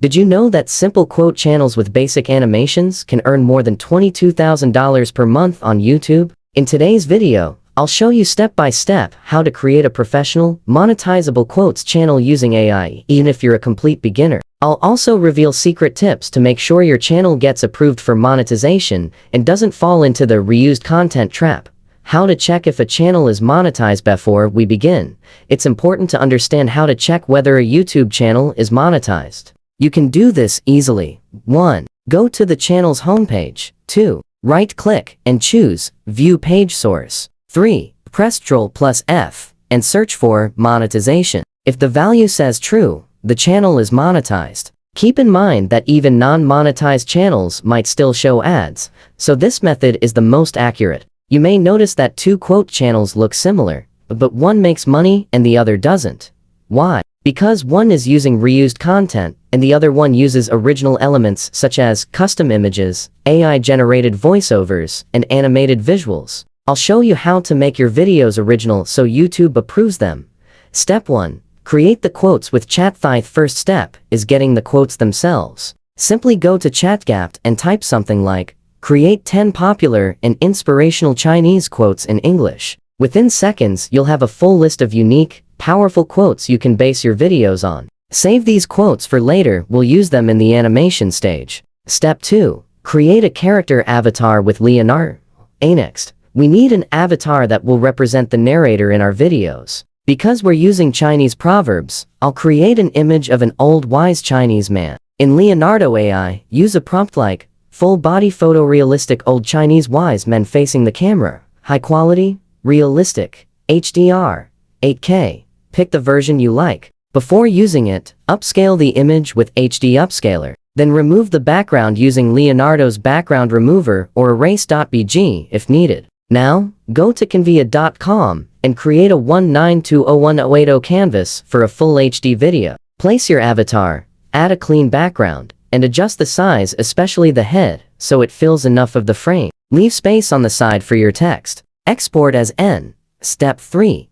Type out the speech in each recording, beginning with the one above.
Did you know that simple quote channels with basic animations can earn more than $22,000 per month on YouTube? In today's video, I'll show you step by step how to create a professional, monetizable quotes channel using AI, even if you're a complete beginner. I'll also reveal secret tips to make sure your channel gets approved for monetization and doesn't fall into the reused content trap. How to check if a channel is monetized. Before we begin, it's important to understand how to check whether a YouTube channel is monetized. You can do this easily. 1. Go to the channel's homepage. 2. Right-click and choose View Page Source. 3. Press Ctrl+F and search for monetization. If the value says true, the channel is monetized. Keep in mind that even non-monetized channels might still show ads, so this method is the most accurate. You may notice that two quote channels look similar, but one makes money and the other doesn't. Why? Because one is using reused content and the other one uses original elements such as custom images, AI-generated voiceovers, and animated visuals. I'll show you how to make your videos original so YouTube approves them. Step 1. Create the quotes with ChatGPT. First step is getting the quotes themselves. Simply go to ChatGPT and type something like, "Create 10 popular and inspirational Chinese quotes in English." Within seconds, you'll have a full list of unique, powerful quotes you can base your videos on. Save these quotes for later. We'll use them in the animation stage. Step 2. Create a character avatar with Leonardo. Next, we need an avatar that will represent the narrator in our videos. Because we're using Chinese proverbs, I'll create an image of an old wise Chinese man. In Leonardo AI, use a prompt like, "Full body photorealistic old Chinese wise men facing the camera. High quality, realistic, HDR, 8K. Pick the version you like. Before using it, upscale the image with HD Upscaler. Then remove the background using Leonardo's background remover or erase.bg if needed. Now, go to canva.com and create a 19201080 canvas for a full HD video. Place your avatar, add a clean background, and adjust the size, especially the head, so it fills enough of the frame. Leave space on the side for your text. Export as N. Step 3.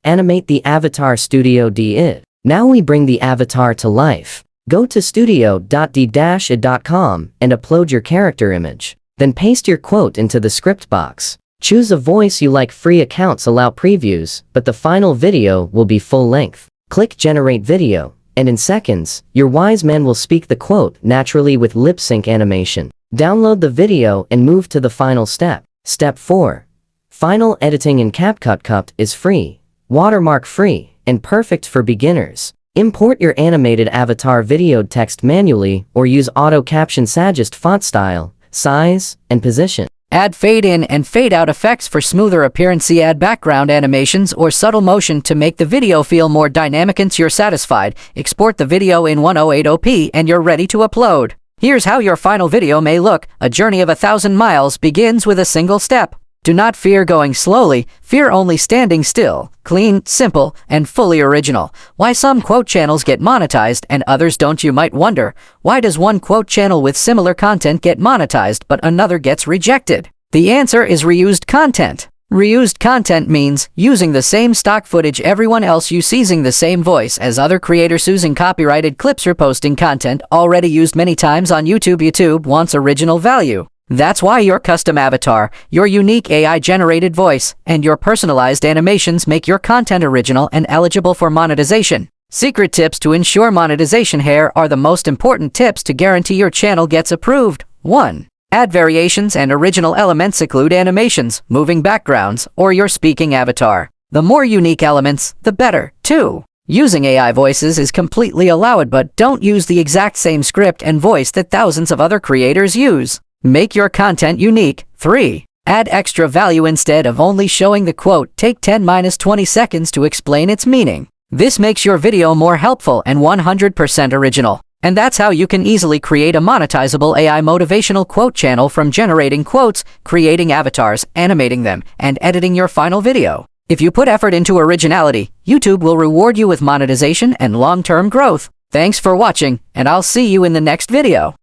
Animate the avatar. Studio D. Now we bring the avatar to life. Go to studio.d-id.com and upload your character image. Then paste your quote into the script box. Choose a voice you like. Free accounts allow previews, but the final video will be full length. Click Generate Video, and in seconds, your wise man will speak the quote naturally with lip sync animation. Download the video and move to the final step. Step 4. Final editing in CapCut is free, watermark free, and perfect for beginners. Import your animated avatar video text manually or use auto caption. Suggest font style, size, and position. Add fade-in and fade-out effects for smoother appearance. Add background animations or subtle motion to make the video feel more dynamic. Once you're satisfied, export the video in 1080p and you're ready to upload. Here's how your final video may look. A journey of 1,000 miles begins with a single step. Do not fear going slowly, fear only standing still. Clean, simple, and fully original. Why some quote channels get monetized and others don't? You might wonder, why does one quote channel with similar content get monetized but another gets rejected? The answer is reused content. Reused content means using the same stock footage everyone else uses, using the same voice as other creators, using copyrighted clips, or posting content already used many times on YouTube. YouTube wants original value. That's why your custom avatar, your unique AI-generated voice, and your personalized animations make your content original and eligible for monetization. Secret tips to ensure monetization. Here are the most important tips to guarantee your channel gets approved. 1. Add variations and original elements. Include animations, moving backgrounds, or your speaking avatar. The more unique elements, the better. 2. Using AI voices is completely allowed, but don't use the exact same script and voice that thousands of other creators use. Make your content unique. 3. Add extra value. Instead of only showing the quote, take 10-20 seconds to explain its meaning. This makes your video more helpful and 100% original. And that's how you can easily create a monetizable AI motivational quote channel, from generating quotes, creating avatars, animating them, and editing your final video. If you put effort into originality, YouTube will reward you with monetization and long-term growth. Thanks for watching, and I'll see you in the next video.